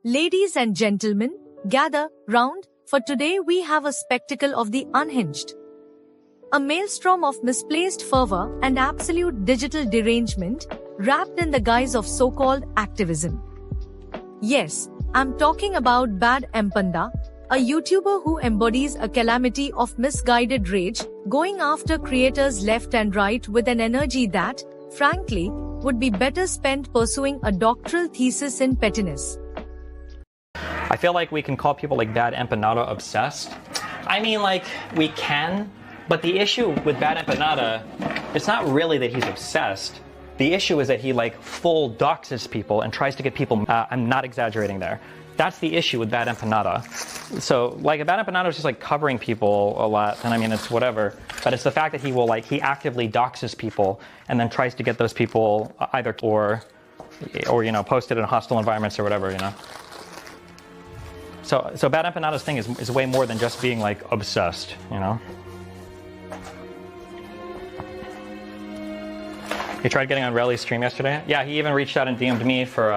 Ladies and gentlemen, gather round, for today we have a spectacle of the unhinged. A maelstrom of misplaced fervor and absolute digital derangement, wrapped in the guise of so-called activism. Yes, I'm talking about Bad Empanada, a YouTuber who embodies a calamity of misguided rage, going after creators left and right with an energy that, frankly, would be better spent pursuing a doctoral thesis in pettiness. I feel like we can call people like Bad Empanada obsessed. I mean, like, we can, but the issue with Bad Empanada, it's not really that he's obsessed. The issue is that he like full doxes people and tries to get people, I'm not exaggerating there. That's the issue with Bad Empanada. So like Bad Empanada is just like covering people a lot, and I mean it's whatever, but it's the fact that he actively doxes people and then tries to get those people either or you know, posted in hostile environments or whatever, you know. So Bad Empanada's thing is way more than just being like obsessed, you know. He tried getting on Relly's stream yesterday. Yeah, he even reached out and DM'd me for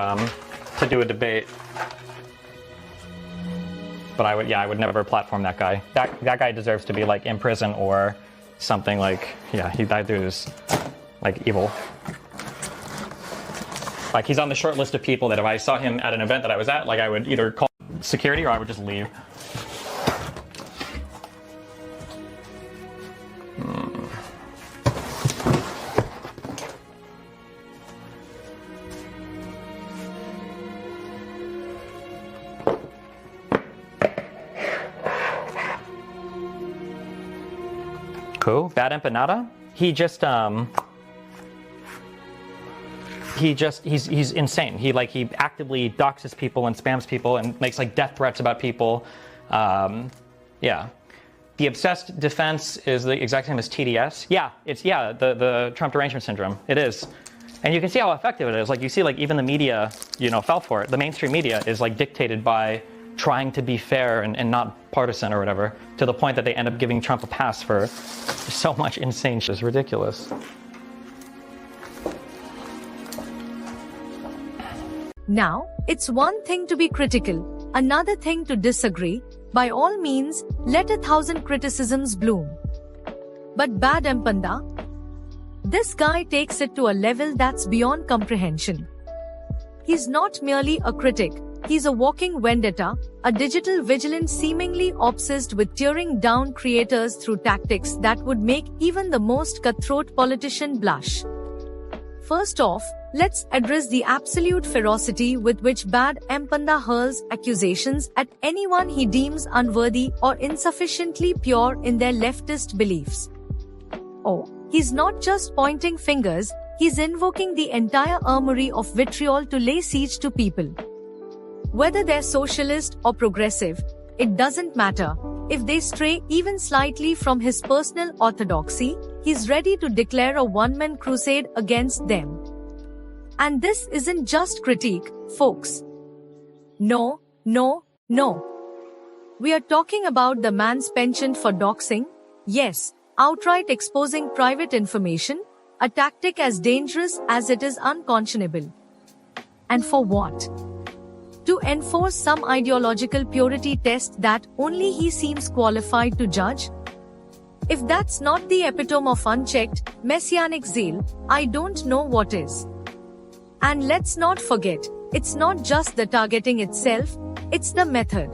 to do a debate. But I would never platform that guy. That guy deserves to be like in prison or something. Like, yeah, that dude is like evil. Like, he's on the short list of people that if I saw him at an event that I was at, like I would either call security or I would just leave. Cool. Bad Empanada? He's insane. He actively doxes people and spams people and makes like death threats about people. Yeah. The obsessed defense is the exact same as TDS. Yeah, it's the Trump derangement syndrome. It is. And you can see how effective it is. Like you see like even the media, you know, fell for it. The mainstream media is like dictated by trying to be fair and not partisan or whatever, to the point that they end up giving Trump a pass for so much insane shit. It's ridiculous. Now, it's one thing to be critical, another thing to disagree. By all means, let 1,000 criticisms bloom. But Bad Empanada? This guy takes it to a level that's beyond comprehension. He's not merely a critic, he's a walking vendetta, a digital vigilant seemingly obsessed with tearing down creators through tactics that would make even the most cutthroat politician blush. First off, let's address the absolute ferocity with which Bad Empanada hurls accusations at anyone he deems unworthy or insufficiently pure in their leftist beliefs. Oh, he's not just pointing fingers, he's invoking the entire armory of vitriol to lay siege to people. Whether they're socialist or progressive, it doesn't matter. If they stray even slightly from his personal orthodoxy, he's ready to declare a one-man crusade against them. And this isn't just critique, folks. No. We are talking about the man's penchant for doxing. Yes, outright exposing private information, a tactic as dangerous as it is unconscionable. And for what? To enforce some ideological purity test that only he seems qualified to judge? If that's not the epitome of unchecked, messianic zeal, I don't know what is. And let's not forget, it's not just the targeting itself, it's the method.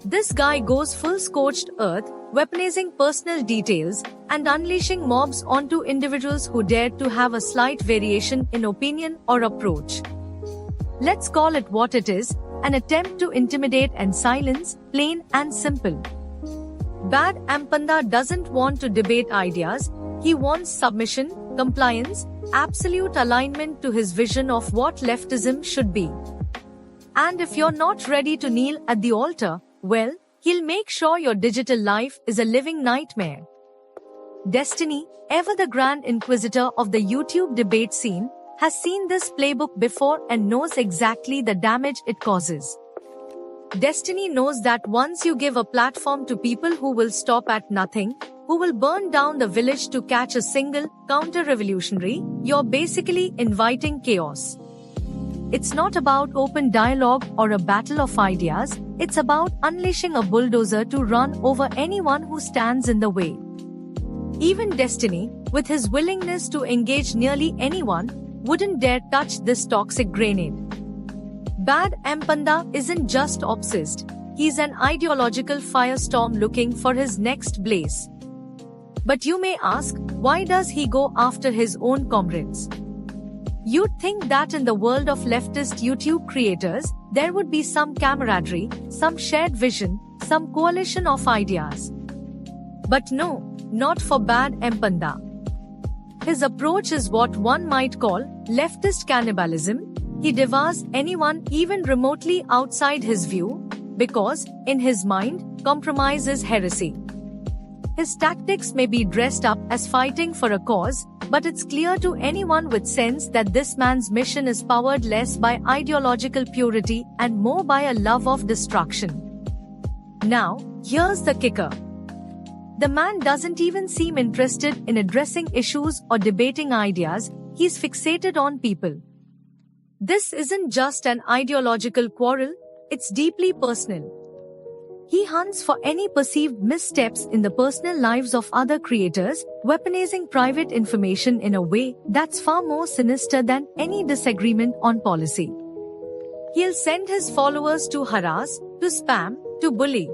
This guy goes full scorched earth, weaponizing personal details, and unleashing mobs onto individuals who dare to have a slight variation in opinion or approach. Let's call it what it is, an attempt to intimidate and silence, plain and simple. Bad Empanada doesn't want to debate ideas, he wants submission, compliance, absolute alignment to his vision of what leftism should be. And if you're not ready to kneel at the altar, well, he'll make sure your digital life is a living nightmare. Destiny, ever the Grand Inquisitor of the YouTube debate scene, has seen this playbook before and knows exactly the damage it causes. Destiny knows that once you give a platform to people who will stop at nothing, who will burn down the village to catch a single counter-revolutionary, you're basically inviting chaos. It's not about open dialogue or a battle of ideas, it's about unleashing a bulldozer to run over anyone who stands in the way. Even Destiny, with his willingness to engage nearly anyone, wouldn't dare touch this toxic grenade. Bad Empanada isn't just obsessed, he's an ideological firestorm looking for his next blaze. But you may ask, why does he go after his own comrades? You'd think that in the world of leftist YouTube creators, there would be some camaraderie, some shared vision, some coalition of ideas. But no, not for Bad Empanada. His approach is what one might call leftist cannibalism. He devours anyone even remotely outside his view, because, in his mind, compromise is heresy. His tactics may be dressed up as fighting for a cause, but it's clear to anyone with sense that this man's mission is powered less by ideological purity and more by a love of destruction. Now, here's the kicker. The man doesn't even seem interested in addressing issues or debating ideas, he's fixated on people. This isn't just an ideological quarrel, it's deeply personal. He hunts for any perceived missteps in the personal lives of other creators, weaponizing private information in a way that's far more sinister than any disagreement on policy. He'll send his followers to harass, to spam, to bully.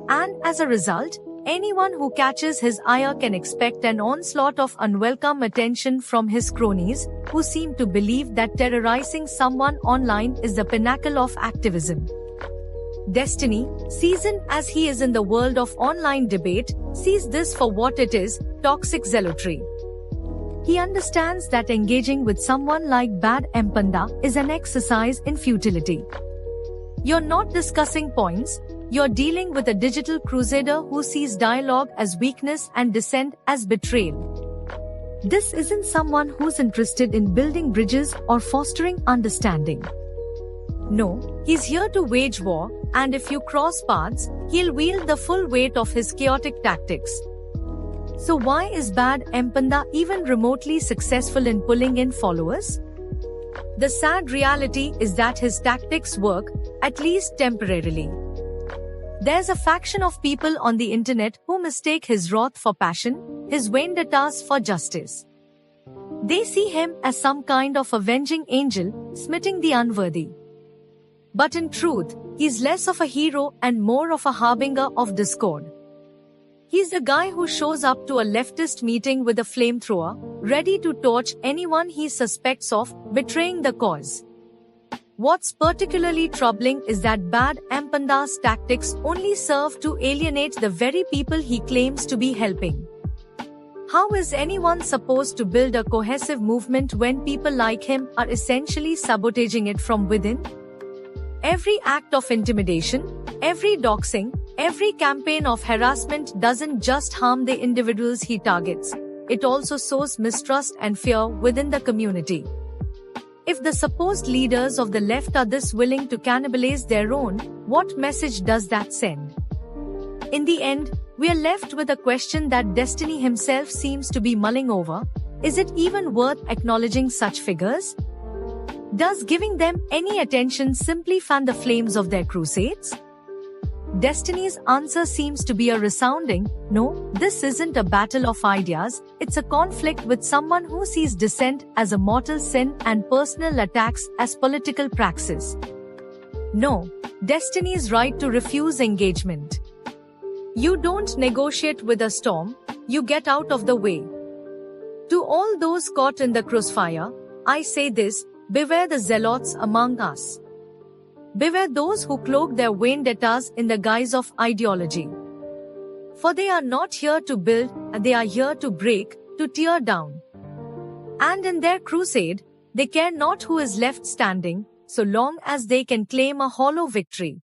And as a result, anyone who catches his ire can expect an onslaught of unwelcome attention from his cronies, who seem to believe that terrorizing someone online is the pinnacle of activism. Destiny, seasoned as he is in the world of online debate, sees this for what it is, toxic zealotry. He understands that engaging with someone like Bad Empanada is an exercise in futility. You're not discussing points, you're dealing with a digital crusader who sees dialogue as weakness and dissent as betrayal. This isn't someone who's interested in building bridges or fostering understanding. No, he's here to wage war, and if you cross paths, he'll wield the full weight of his chaotic tactics. So why is Bad Empanada even remotely successful in pulling in followers? The sad reality is that his tactics work, at least temporarily. There's a faction of people on the internet who mistake his wrath for passion, his vendettas for justice. They see him as some kind of avenging angel, smiting the unworthy. But in truth, he's less of a hero and more of a harbinger of discord. He's the guy who shows up to a leftist meeting with a flamethrower, ready to torch anyone he suspects of betraying the cause. What's particularly troubling is that Bad Empanada's tactics only serve to alienate the very people he claims to be helping. How is anyone supposed to build a cohesive movement when people like him are essentially sabotaging it from within? Every act of intimidation, every doxing, every campaign of harassment doesn't just harm the individuals he targets, it also sows mistrust and fear within the community. If the supposed leaders of the left are this willing to cannibalize their own, what message does that send? In the end, we are left with a question that Destiny himself seems to be mulling over. Is it even worth acknowledging such figures? Does giving them any attention simply fan the flames of their crusades? Destiny's answer seems to be a resounding, no, this isn't a battle of ideas, it's a conflict with someone who sees dissent as a mortal sin and personal attacks as political praxis. No, Destiny's right to refuse engagement. You don't negotiate with a storm, you get out of the way. To all those caught in the crossfire, I say this, beware the zealots among us. Beware those who cloak their vendettas in the guise of ideology. For they are not here to build, they are here to break, to tear down. And in their crusade, they care not who is left standing, so long as they can claim a hollow victory.